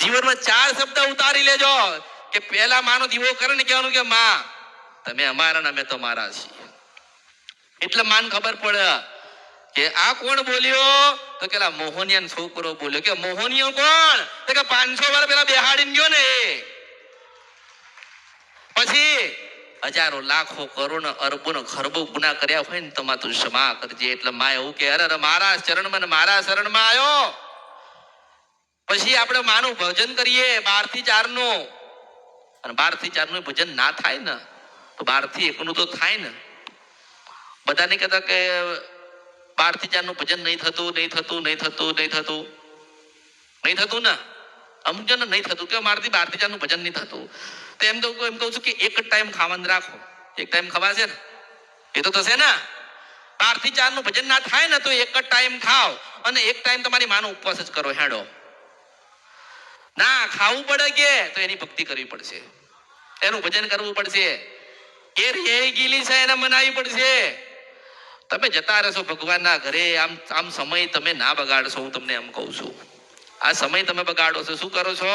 જીવનમાં 4 શબ્દ ઉતારી લેજો કે પહેલા માનો દીવો કરે ને કહેવાનું કે માં તમે અમારા ને અમે તમારા છીએ. એટલે માન ખબર પડે કે આ કોણ બોલ્યો તો કેલા મોહનિયા છોકરો બોલ્યો. કે મોહનિયો કોણ તો કે 500 વાર પેલા બેહાડીને ગયો ને એ. પછી હજારો લાખો કરોડો અરબો ખરબો ગુના કર્યા હોય ને તમા તું ક્ષમા કરજે. એટલે માં એવું કે અરે મારા શરણમાં ને મારા શરણમાં આવ્યો. પછી આપણે માનું ભજન કરીએ 12 થી 4 નું, અને 12 થી 4 નું ભજન ના થાય ને તો 12 થી 1 નું તો થાય ને. બધા નહીં કહેતા કે 12 થી 4 નું ભજન નહીં થતું ને. અમુક જણ નહીં થતું કે મારાથી 12 થી 4 નું ભજન નહીં થતું. તો એમ કહું છું કે એક ટાઈમ ખાવાનું રાખો. એક ટાઈમ ખવાશે ને એ તો થશે ને. 12 થી 4 નું ભજન ના થાય ને તો એક જ ટાઈમ ખાઓ અને એક ટાઈમ તમારી માનો ઉપવાસ જ કરો. હેડો ના ખાવું પડે કે તો એની ભક્તિ કરવી પડશે, એનું ભજન કરવું પડશે. એ ગીલી છે એને મનાવી પડશે. તમે જતા રહેશો ભગવાનના ઘરે. આમ સમય તમે ના બગાડશો. હું તમને એમ કહું છું આ સમય તમે બગાડો છો. શું કરો છો?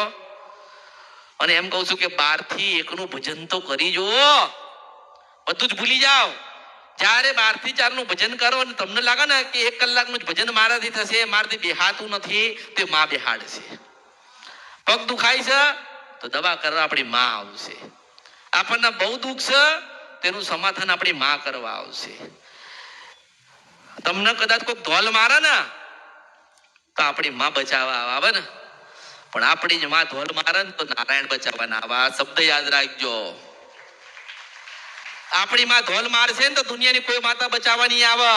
અને એમ કહું છું કે 12 થી 1 નું ભજન તો કરી જુઓ. બધું જ ભૂલી જાઓ. જ્યારે 12 થી 4 નું ભજન કરો અને તમને લાગે ને કે 1 કલાકનું જ ભજન મારાથી થશે, મારાથી બેહાતું નથી, તે માં બેહાડશે. પગ દુખાય છે તો દવા કરવા આપણી માં આવશે. આપણને બહુ દુઃખ છે તેનું સમાધાન આપણી માં કરવા આવશે. તમને કદાચ કોઈ ધોલ મારે ને તો આપણી માં બચાવવા આવે ને, પણ આપણી જ માં ધોલ મારે ને તો નારાયણ બચાવવાના આવે. આ શબ્દ યાદ રાખજો. આપણી માં ધોલ મારશે ને તો દુનિયાની કોઈ માતા બચાવવાની આવે.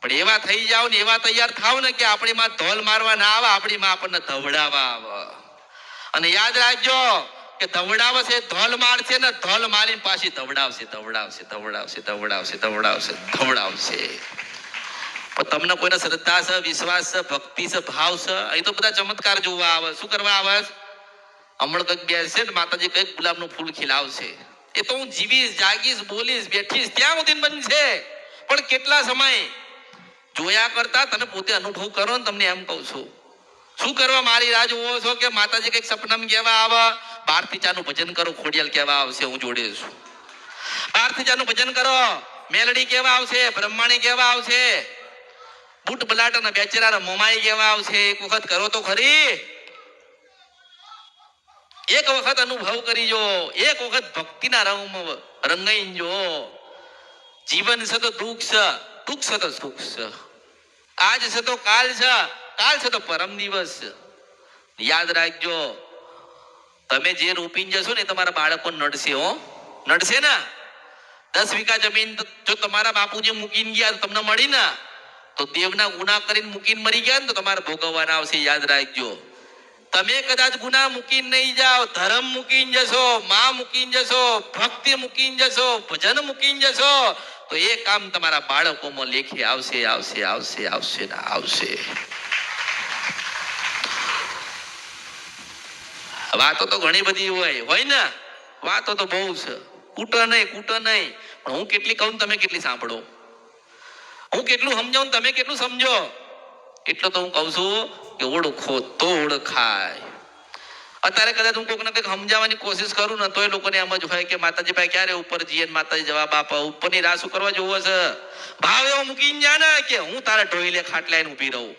પણ એવા થઈ જાવ ને એવા તૈયાર થાવ ને કે આપણી માં ધોલ મારવા ના આવે, આપણી માં આપણને ધવડાવવા આવે. અને યાદ રાખજો કે ધવડાવશે, ધોલ મારશે ને ધોલ મારીને પાછી ધવડાવશે. પણ તમને કોઈને શ્રદ્ધા છે, વિશ્વાસ છે, ભક્તિ છે, ભાવ છે, અહીં તો બધા ચમત્કાર જોવા આવે. શું કરવા આવે? હમણાં કંઈક બેસે ને માતાજી કંઈક ગુલાબનું ફૂલ ખીલાવશે. એ તો હું જીવીશ, જાગીશ, બોલીશ, બેઠીશ ત્યાં સુધી બનશે. પણ કેટલા સમય જોયા કરતા તમે પોતે અનુભવ કરો ને. તમને એમ કહું છું શું કરવા મારી રાહ જોવો છો કે માતાજી કંઈક સપનામાં કહેવા આવે? 12 થી 4 નું ભજન કરો, ખોડિયાલ કહેવા આવશે, હું જોડે છું. 12 થી 4 નું ભજન કરો, મેલડી કહેવા આવશે, બ્રહ્માણી કહેવા આવશે, બુટ બલાટા ના બેચેરા મોમાઈ કહેવા આવશે. એક વખત કરો તો ખરી. એક વખત અનુભવ કરી જો. એક વખત ભક્તિના રંગમાં રંગાઈ જો. જીવન છે તો દુઃખ છે, દુઃખ છે તો સુખ છે. આજ છે તો કાલ છે, કાલ છે તો પરમ દિવસ છે. યાદ રાખજો તમે જે રોપીને જશો ને તમારા બાળકો નડશે. નડશે ને. 10 વીઘા જમીન જો તમારા બાપુજી મૂકીને ગયા તમને મળી ને તો દેવના ગુના કરીને મૂકીને મરી ગયા ને તો તમારે ભોગવવાના આવશે. યાદ રાખજો. તમે કદાચ ગુના મૂકીને નહીં જાઓ, ધર્મ મૂકીને જશો, માં મૂકીને જશો, ભક્તિ મૂકીને જશો, ભજન મૂકીને જશો તો એ કામ તમારા બાળકોમાં લેખે આવશે. વાતો તો ઘણી બધી હોય ને. વાતો તો બહુ છે. કૂટો નહીં. પણ હું કેટલી કહું તમે કેટલી સાંભળો. હું કેટલું સમજાવું તમે કેટલું સમજો. એટલો તો હું કહું છું કે ઓળખો તો ઓળખાય. અત્યારે કદાચ હું કોઈકને કંઈક સમજાવવાની કોશિશ કરું ને તો એ લોકોને એમ જ હોય કે માતાજી ભાઈ ક્યારે ઉપર જઈએ, માતાજી જવાબ આપો. ઉપરની રાહ શું કરવા જોવો છે? ભાવ એવો મૂકીને જા ને કે હું તારા ટોયલે ખાટલાઈને ઊભી રહું,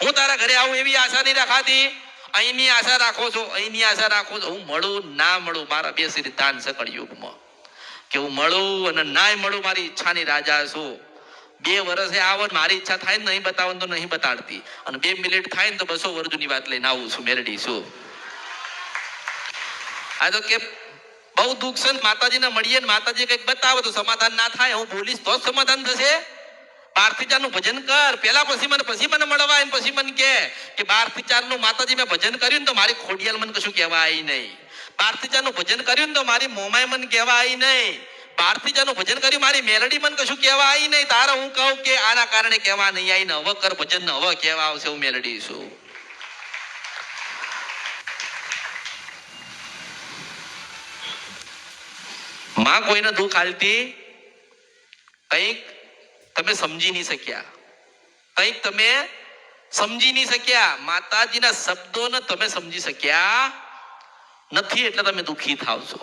હું તારા ઘરે આવું એવી આશા નહીં રાખાતી. અહીંની આશા રાખો છો, હું મળું ના મળું મારા 2 સિદ્ધાંત છે કળિયુગમાં કે હું મળું અને ના મળું મારી ઈચ્છાની રાજા છું. 2 વર્ષે આવો મારી ઈચ્છા થાય ને નહીં બતાવો તો નહીં બતાડતી, અને 2 મિનિટ થાય ને તો 200 વર્ષ જૂની વાત લઈને આવું છું. મેરડી છું. આ તો કે બહુ દુઃખ છે. માતાજીને મળીએ ને માતાજી કંઈક બતાવો તો સમાધાન ના થાય. હું બોલીશ તો જ સમાધાન થશે. 12 થી 4 નું ભજન કર પેલા, પછી મને મળવા આવીને પછી મને કે 12 થી 4 નું માતાજી મેં ભજન કર્યું ને તો મારી ખોડિયાલ મને કશું કહેવા આવી નહીં. 12 થી 4 નું ભજન કર્યું ને તો મારી મોમાઈ મને કહેવા આવી નહીં. 12 થી 4 નું ભજન કર્યું મારી મેલડી મને કશું કહેવા આવી નહીં. તારે હું કહું કે આના કારણે કહેવા નહીં આવી ને હવે કર ભજન ને હવે કહેવા આવશે હું મેલડી છું. માં કોઈને દુઃખ આલતી કંઈક તમે સમજી નહીં શક્યા, કંઈક તમે સમજી નહીં શક્યા, માતાજીના શબ્દોને તમે સમજી શક્યા નથી એટલે તમે દુઃખી થાવ છો.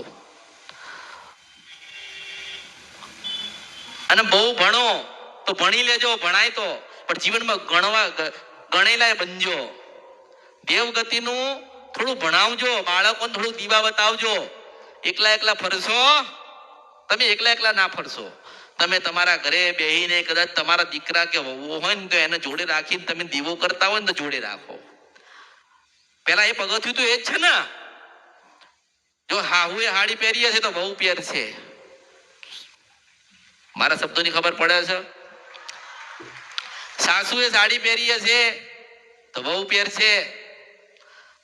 અને બહુ ભણો તો ભણી લેજો, ભણાય તો, પણ જીવનમાં ગણેલા બનજો. દેવગતિનું થોડું ભણાવજો, બાળકોને થોડું દીવા બતાવજો. એકલા ફરશો, તમે એકલા ના ફરશો. તમે તમારા ઘરે બેહીને કદાચ તમારા દીકરા કે વહુ હોય ને તો એને જોડે રાખીને તમે દીવો કરતા હોય ને તો જોડે રાખો. પેલા એ પગથિયું તો એ જ છે ને. જો હાહુએ હાડી પહેરી હશે તો વહુ પહેરશે. મારા શબ્દોની ખબર પડે છે? સાસુએ સાડી પહેરી હશે તો વહુ પહેરશે.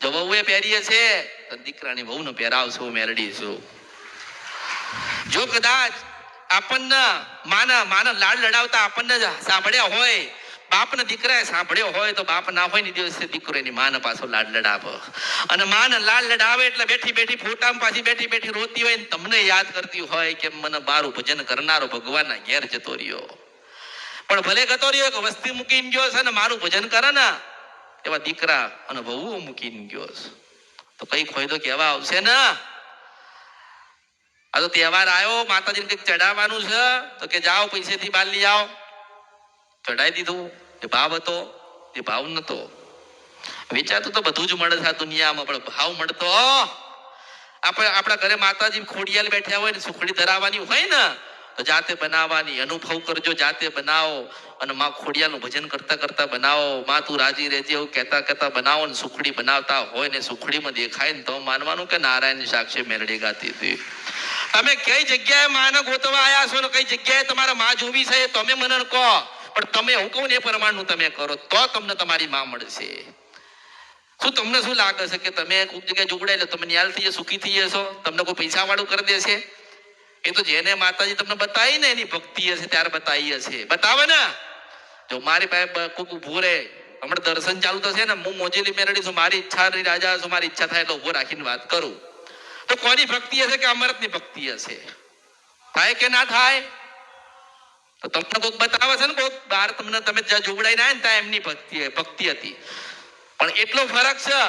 જો વહુએ પહેરી હશે તો દીકરાની વહુને પહેરાવશો, મેરડીશું. જો કદાચ આપણને માના લાડ લડાવતા આપણને સાંભળ્યા હોય, બાપના દીકરાએ સાંભળ્યો હોય તો બાપ ના હોય ને દિવસે દીકરો એની માને પાછો લાડ લડાવે. અને માને લાડ લડાવે એટલે બેઠી બેઠી ફોટામાં પાછી બેઠી બેઠી રોતી હોય ને તમને યાદ કરતી હોય કે મને મારું ભજન કરનારો ભગવાનના ઘેર જતો રહ્યો. પણ ભલે ગતો રહ્યો કે વસ્તી મૂકીને ગયો છે ને મારું ભજન કરે ને એવા દીકરા અને વહુ મૂકીને ગયો છે તો કઈ ફાયદો કેવા આવશે ને. આ તો તહેવાર આવ્યો, માતાજીને કંઈક ચડાવવાનું છે તો કે જાઓ પૈસેથી બાર લઈ આવો. ચડાવી દીધું. એ ભાવ હતો, એ ભાવ નતો. વેચાતું તો બધું જ મળે છે આ દુનિયામાં, પણ ભાવ મળતો. આપણા ઘરે માતાજી ખોડિયાલ બેઠા હોય ને સુખડી ધરાવવાની હોય ને તો જાતે બનાવવાની. અનુભવ કરજો, જાતે બનાવો અને માં ખોડિયાલનું ભજન કરતા કરતા બનાવો. માં તું રાજી રહેજે એવું કહેતા બનાવો ને સુખડી બનાવતા હોય ને સુખડીમાં દેખાય ને તો માનવાનું કે નારાયણ સાક્ષી મેરડી ગાતી હતી. તમે કઈ જગ્યાએ માને ગોતવા આવ્યા છો ને કઈ જગ્યાએ તમારા માં જોવી છે તમે મને કહો. પણ તમે હું કહું ને એ પ્રમાણનું તમે કરો તો તમને તમારી માં મળશે. શું તમને શું લાગે છે કે તમે કોઈક જગ્યાએ જોડાય એટલે તમે ન્યાલ થઈ સુખી થઈ જશો? તમને કોઈ પૈસા વાળું કરી દેશે? એ તો જેને માતાજી તમને બતાવી ને એની ભક્તિ હશે ત્યારે બતાવી હશે. બતાવે ને. જો મારી પાસે કોઈક ઉભું રહે, હમણાં દર્શન ચાલુ થશે ને, હું મોજેલી મેરડી છું, મારી ઈચ્છા રાજા છું, મારી ઈચ્છા થાય એટલે ઉભો રાખીને વાત કરું તો કોની ભક્તિ હશે કે અમરતની ભક્તિ હશે? થાય કે ના થાય? તો તમને કોઈક બતાવે છે ને, કોઈક બહાર તમને તમે જ્યાં જોડાઈ ના ત્યાં એમની ભક્તિ હતી. પણ એટલો ફરક છે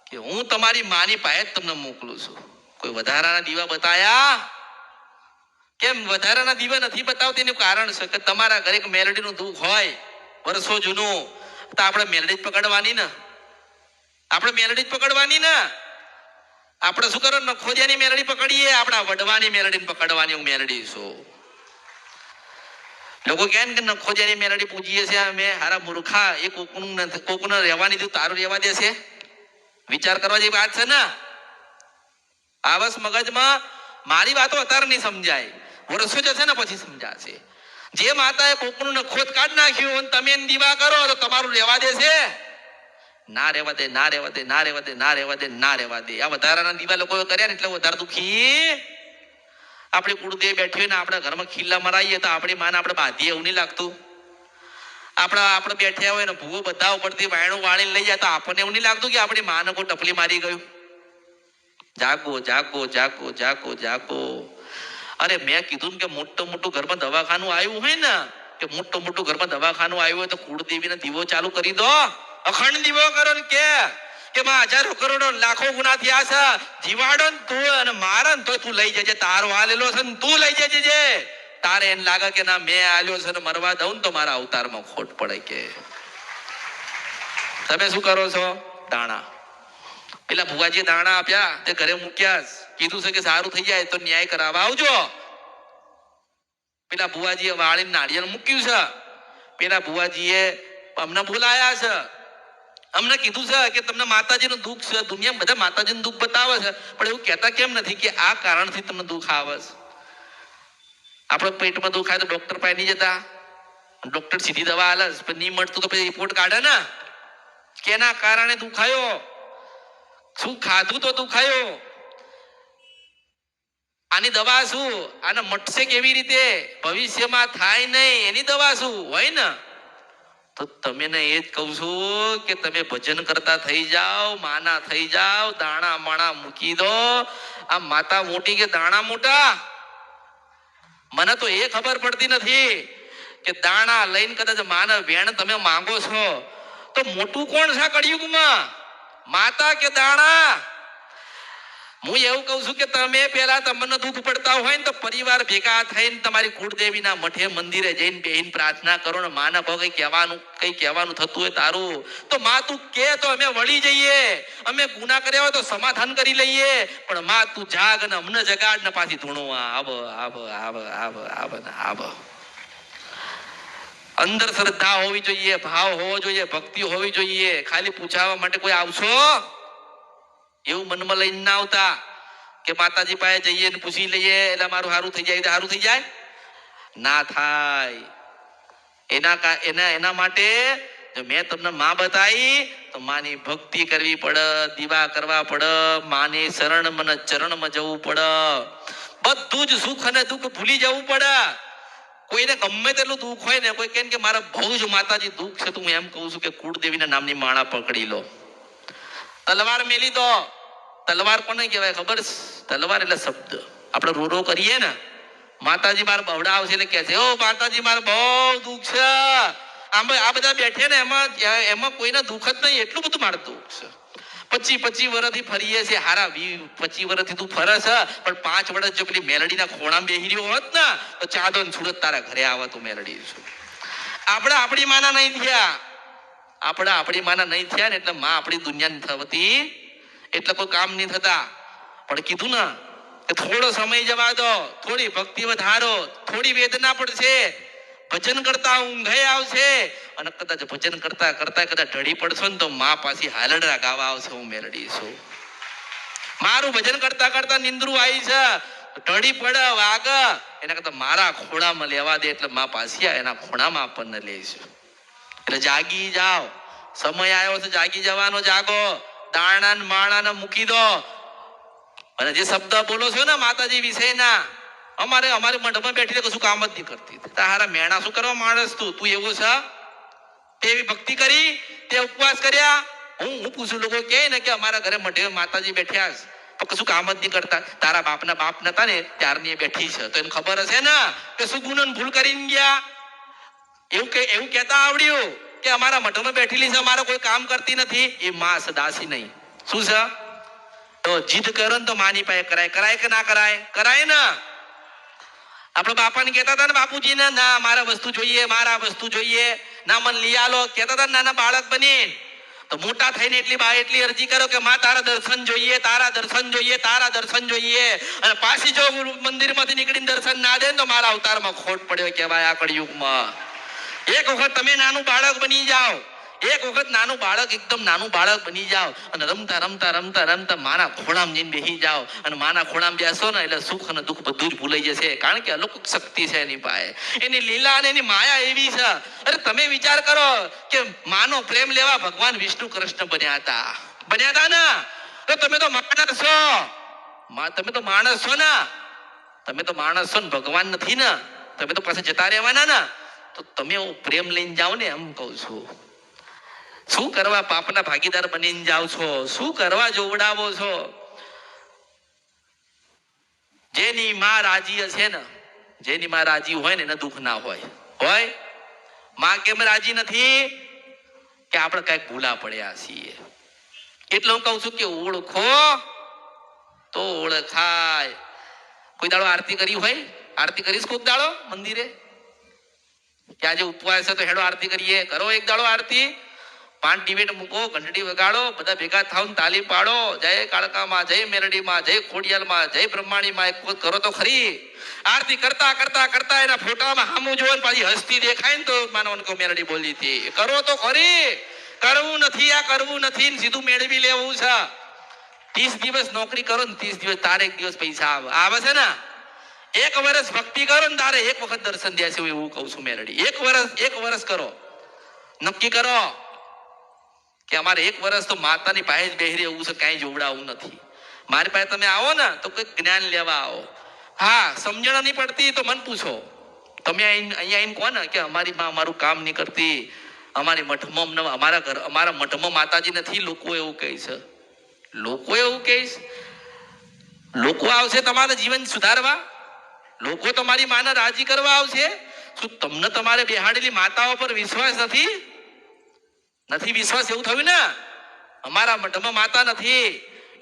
કે હું તમારી માની પાસે જ તમને મોકલું છું. કોઈ વધારાના દીવા બતાયા? કેમ વધારાના દીવા નથી બતાવતા? એનું કારણ છે કે તમારા ઘરે મેલડીનું દુઃખ હોય વર્ષો જૂનું તો આપણે મેલડી જ પકડવાની ને. આપણે મેલડી જ પકડવાની ને. આપણે શું કરો? નખોદિયાની મેલડી પકડીએ, આપણા વડવાની મેલડી પકડવાની. હું મેલડી છું. લોકો કહે ને કે નખોદિયાની મેલડી પૂજીએ છે અમે. હારા મૂર્ખા, એ કોકને રહેવાની દીધું તારું રહેવા દેશે? વિચાર કરવા જેવી વાત છે ને. આવસ મગજમાં મારી વાતો અત્યારે નહીં સમજાય, વર્ષો જશે ને પછી સમજાશે. જે માતાએ કોકનું નખોદ કાઢ નાખ્યું તમે દીવા કરો તો તમારું રહેવા દેશે? ના રહેવા દે, ના રહેવા દે, ના રહેવા દે, ના રહેવા દે, ના રહેવા દે. આ વધારાના દીવા લોકો કર્યા ને એટલે વધારે દુઃખી. આપણી કુળદેવી બેઠી હોય ને આપણા ઘરમાં ખીલ્લા મરાઈએ તો આપણી માને આપણે બાંધીએ એવું નહીં લાગતું? આપણે બેઠ્યા હોય ને ભૂવો બધા ઉપરથી વાયણું વાળીને લઈ જાય તો આપણને એવું નહીં લાગતું કે આપણી માને કોઈ ટપલી મારી ગયું? જાગો, જાગો, જાગો, જાગો, જાગો. અરે મેં કીધું કે મોટું ઘરમાં દવાખાનું આવ્યું હોય ને, કે મોટું ઘરમાં દવાખાનું આવ્યું હોય તો કુળદેવીને દીવો ચાલુ કરી દો. અખંડ દીવો કરો ને કે માં હજારો કરોડો લાખો ગુના થયા છે, જીવાડો ને તું અને મારે ને તો તું લઈ જજે. તારો આલેલો છે ને તું લઈ જજે. તારે એમ લાગે કે ના મેં આલ્યો છે ને મરવા દઉં ને તો મારા અવતારમાં ખોટ પડે. કે તમે શું કરો છો? દાણા પેલા ભુવાજી દાણા આપ્યા તે ઘરે મૂક્યા, કીધું છે કે સારું થઈ જાય તો ન્યાય કરાવવા આવજો. પેલા ભુવાજીએ વાળીને નાળિયેર મૂક્યું છે. પેલા ભુવાજીએ અમને બોલાયા છે, અમને કીધું છે કે તમને માતાજીનું દુઃખ છે. દુનિયા બધા માતાજીનું દુઃખ બતાવે છે પણ એવું કહેતા કેમ નથી કે આ કારણથી તમને દુઃખ આવે છે? આપણે પેટમાં દુઃખ આવે તો ડોક્ટર પાસે નહીં જતા? ડોક્ટર સીધી દવા આલે પણ નહીં મળતું તો પછી રિપોર્ટ કાઢે ને કેના કારણે દુખાયો, શું ખાધું તો દુખાયો, આની દવા શું, આને મટશે કેવી રીતે, ભવિષ્યમાં થાય નહીં એની દવા શું હોય ને? તો તમે ને એ જ કહું છું કે તમે ભજન કરતા થઈ જાઓ, માના થઈ જાઓ, દાણા માણા મૂકી દો. આ માતા મોટી કે દાણા મોટા? મને તો એ ખબર પડતી નથી કે દાણા લઈને કદાચ માને વેણ તમે માંગો છો તો મોટું કોણ છે કળિયુગમાં? માતા કે દાણા? હું એવું કહું છું કે તમે પેલા તમને દુઃખ પડતા હોય ને તો પરિવાર ભેગા થઈને તમારી કુળદેવીના મઠે મંદિરે જઈને બેહીને પ્રાર્થના કરો ને માને કહો કઈ કહેવાનું થતું હોય તારું તો માં તું કે તો અમે વળી જઈએ, અમે ગુના કર્યા હોય તો સમાધાન કરી લઈએ, પણ માં તું જાગ ને અમને જગાડ ને પાછી ધૂણો આબ. અંદર શ્રદ્ધા હોવી જોઈએ, ભાવ હોવો જોઈએ, ભક્તિ હોવી જોઈએ. ખાલી પૂછાવા માટે કોઈ આવશો એવું મનમાં લઈને ના આવતા કે માતાજી પાસે જઈએ ને પૂછી લઈએ એટલે મારું સારું થઈ જાય. સારું થઈ જાય ના થાય. એના માટે મેં તમને માં બતાવી તો માની ભક્તિ કરવી પડે, દીવા કરવા પડે, માની શરણ મને ચરણમાં જવું પડે, બધું જ સુખ અને દુઃખ ભૂલી જવું પડે. કોઈને ગમે તેટલું દુઃખ હોય ને, કોઈ કહે કે મારા બહુ જ માતાજી દુઃખ છે, તો હું એમ કહું છું કે કુળદેવીના નામની માળા પકડી લો, તલવાર મેલી દો. તલવાર કોને કહેવાય ખબર? તલવાર એટલે શબ્દ. આપણે રો રો કરીએ ને, માતાજી મારે બવડાવશે એટલે કહે છે ઓ માતાજી મારે બહુ દુઃખ છે. આ બધા બેઠે ને એમાં કોઈને દુઃખ જ નહીં, એટલું બધું મારે દુઃખ છે. 25 વર્ષથી ફરીએ છે હારા, 25 વર્ષથી તું ફરે છે, પણ 5 વર્ષ જો પેલી મેલડીના ખોણામાં બેહી રહ્યો હોત ને તો ચાદો ને સુરત તારા ઘરે આવે તું મેલડી છું. આપણે આપણી માના નહીં થયા, આપણી માના નહીં થયા ને એટલે માં આપણી દુનિયા થતી એટલે કોઈ કામ નહીં થતા. પણ કીધું ને કે થોડો સમય જવા દો, થોડી ભક્તિ વધારો, થોડી વેદના પડશે, ભજન કરતા ઊંઘાઈ આવશે, અને કદાચ ભજન કરતા કરતા કદાચ ઢળી પડશો ને તો માં પાછી હાલડરા ગાવા આવશે હું મેલડી છું. મારું ભજન કરતા કરતા નિંદ્રું આવી છે, ઢળી પડે વાગ, એના કરતા મારા ખોળામાં લેવા દે એટલે માં પાછી એના ખોળામાં આપણને લેશું. એટલે જાગી જાઓ, સમય આવ્યો છે જાગી જવાનો, જાગો, દાણા માણા મૂકી દો. અને જે શબ્દ બોલો છો ને માતાજી વિશેના, અમારી મઠમાં બેઠી કશું કામ જ નહીં કરતી. તારા મેણા શું કરવા માણસ તું એવું છે? તેવી ભક્તિ કરી, તે ઉપવાસ કર્યા. હું પૂછું, લોકો કહે ને કે અમારા ઘરે મઠે માતાજી બેઠ્યા તો કશું કામ જ નહીં કરતા. તારા બાપના બાપ નતા ને ત્યારની બેઠી છે તો એને ખબર હશે ને કે શું ગુનો ભૂલ કરીને ગયા. એવું કહેતા આવડ્યું કે અમારા મઠમાં બેઠેલી છે, અમારા કોઈ કામ કરતી નથી. એ માં સદાસી નહીં. શું છે? તો જીદ કરો ને તો માની પાસે કરાય કે ના કરાય? કરાય ને. આપણે બાપાને કહેતા હતા ને બાપુજી ને, ના મારા વસ્તુ જોઈએ, મારા વસ્તુ જોઈએ, ના મને લઈ આલો કહેતા હતા નાના બાળક બની. તો મોટા થઈને એટલી અરજી કરો કે માં તારા દર્શન જોઈએ, તારા દર્શન જોઈએ, તારા દર્શન જોઈએ. અને પાછી જો મંદિરમાંથી નીકળીને દર્શન ના દે તો મારા અવતારમાં ખોટ પડ્યો કહેવાય આ કળિયુગમાં. એક વખત તમે નાનું બાળક બની જાઓ, એક વખત નાનું બાળક, એકદમ નાનું બાળક બની જાઓ અને રમતા રમતા રમતા રમતા માના ખોળામાં જઈને બેસી જાઓ. અને માના ખોળામાં બેસો ને એટલે સુખ અને દુઃખ બધું જ ભૂલાઈ જશે, કારણ કે અલૌકિક શક્તિ છે એની પાસે, એની લીલા અને એની માયા એવી છે. અરે તમે વિચાર કરો કે માનો પ્રેમ લેવા ભગવાન વિષ્ણુ કૃષ્ણ બન્યા હતા ને, તો તમે તો માણસ છો, તમે તો માણસ છો ને, તમે તો માણસ છો ને ભગવાન નથી ને, તમે તો પાસે જતા રહેવાના ને. તો તમે પ્રેમ લઈને જાઓ ને, એમ કહું છું. શું કરવા પાપના ભાગીદાર બનીને જાઓ છો? શું કરવા જોવડાવો છો? જેની માં રાજી હશે ને, જેની માં રાજી હોય ને એને દુઃખ ના હોય. માં કેમ રાજી નથી? કે આપણે કઈક ભૂલા પડ્યા છીએ. એટલે હું કહું છું કે ઓળખો તો ઓળખાય. કોઈ દાડો આરતી કરી હોય? આરતી કરીશ કોઈક દાડો મંદિરે કે આજે ઉપવાસ છે તો હેડો આરતી કરીએ? કરો એક દાડો આરતી? 5 ડિબેટ મૂકો, ઘંટડી વગાડો, બધા ભેગા થાવ, તાલી પાડો, જય કાળકામાં, જય મેરડીમાં, જય ખોડિયાલમાં, જય બ્રહ્માણીમાં, એક કરો તો ખરી. આરતી કરતા કરતા કરતા એના ફોટામાં સામું જોવો ને પાછી હસતી દેખાય ને તો માનવાનું કે મેરડી બોલી હતી. કરો તો ખરી. કરવું નથી, આ કરવું નથી, સીધું મેળવી લેવું છે. 30 દિવસ નોકરી કરો ને 30 દિવસ તારે એક દિવસ પૈસા આવે છે ને. 1 વર્ષ ભક્તિ કરો ને તારે 1 વખત દર્શન દે છે, એવું કહું છું મેરડી. 1 વર્ષ કરો, નક્કી કરો કે અમારે 1 વર્ષ તો માતાની પાસે જ બેહી રહેવું છે, કાંઈ જોવડાવું નથી. મારી પાસે તમે આવો ને તો કંઈક જ્ઞાન લેવા આવો. હા, સમજણ નહીં પડતી તો મને પૂછો. તમે અહીંયા આવીને કહો ને કે અમારી માં અમારું કામ નહીં કરતી, અમારી મઠમાં અમારા મઠમાં માતાજી નથી. લોકો એવું કહે છે, લોકો આવશે તમારા જીવન સુધારવા, લોકો તમારી માને રાજી કરવા આવશે. શું તમને તમારે બેહાડેલી માતાઓ પર વિશ્વાસ નથી? નથી વિશ્વાસ એવું થયું ને અમારા મઠમાં માતા નથી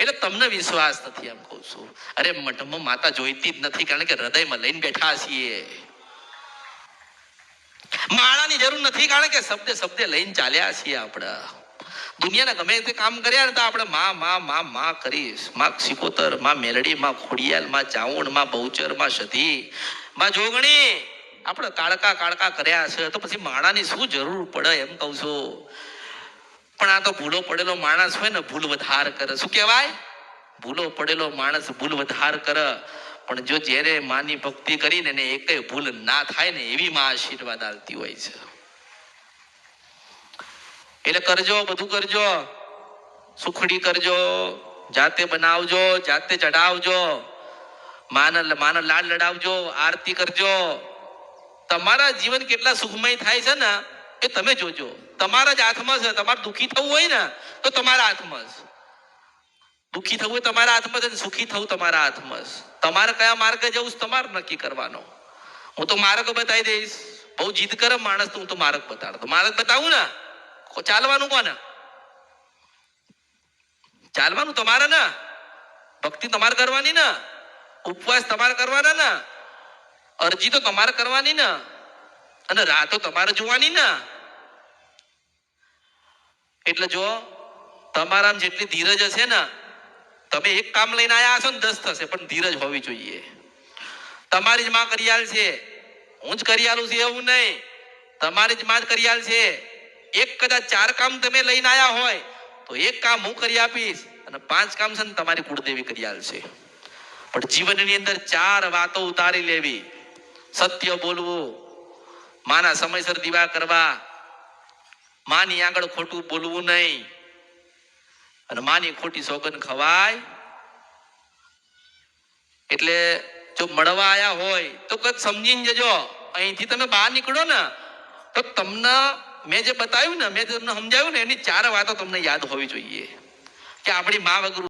એટલે તમને વિશ્વાસ નથી એમ કહું છું. અરે મઠમાં માતા જોઈતી જ નથી, કારણ કે હૃદયમાં લઈને બેઠા છીએ. માળાની જરૂર નથી, કારણ કે શબ્દે શબ્દે લઈને ચાલ્યા છીએ. આપણે દુનિયાના ગમે તે કામ કર્યા ને તો આપણે માં માં માં માં કરીશ. માં સિકોતર, માં મેલડી, માં ખોડિયાલ, માં ચાઉંડ, માં બહુચર, માં સધી, માં જોગણી આપણે કાળકા કાળકા કર્યા છે, તો પછી માળાની શું જરૂર પડે એમ કહું છું. પણ આ તો ભૂલો પડેલો માણસ હોય ને ભૂલ વધાર કરે. શું કહેવાય? ભૂલો પડેલો માણસ ભૂલ વધાર કરે. પણ જો જ્યારે માની ભક્તિ કરીને એને એકેય ભૂલ ના થાય ને એવી માં આશીર્વાદ આલતી હોય છે. એટલે કરજો, બધું કરજો, સુખડી કરજો, જાતે બનાવજો, જાતે ચડાવજો, માનો લાડ લડાવજો, આરતી કરજો. તમારા જીવન કેટલા સુખમય થાય છે ને એ તમે જોજો. તમારા જ હાથમાં છે. તમારે દુઃખી થવું હોય ને તો તમારા હાથમાં છે. દુઃખી થવું હોય તમારા હાથમાં છે, સુખી થવું તમારા હાથમાં છે. તમારે કયા માર્ગે જવું તમારે નક્કી કરવાનો. હું તો માર્ગ બતાવી દઈશ. બહુ જીદ કરે માણસ તો હું તો માર્ગ બતાડતો. માર્ગ બતાવું ને, ચાલવાનું કોને? ચાલવાનું તમારે ને, ભક્તિ તમારે કરવાની ને, ઉપવાસ તમારે કરવાના ને, અરજી તો તમારે કરવાની ને, અને રાતો તમારે જોવાની ને. એટલે જો તમારામાં જેટલી ધીરજ હશે ને, તમે એક કામ લઈને આયા હશો ને 10 થશે, પણ ધીરજ હોવી જોઈએ. તમારી જ માં કરિયાલ છે, હું જ કરિયાલું છે એવું નહીં. તમારી જ માં જ કરિયાલ છે. એક કદાચ 4 કામ તમે લઈને આયા હોય તો એક કામ હું કરી આપીશ, અને 5 કામ છે ને તમારી કુળદેવી કરિયાલ છે. પણ જીવનની અંદર 4 વાતો ઉતારી લેવી. સત્ય બોલવું, માના સમયસર દીવા કરવા, માની આગળ ખોટું બોલવું નહીં, અને માની ખોટી સોગંદ ખવાય. એટલે જો મળવા આયા હોય તો કદ સમજીને જજો. અહીંથી તમે બહાર નીકળો ને તો તમને મેં જે બતાવ્યું ને, મેં તમને સમજાવ્યું ને, એની 4 વાતો તમને યાદ હોવી જોઈએ કે આપણી મા વગર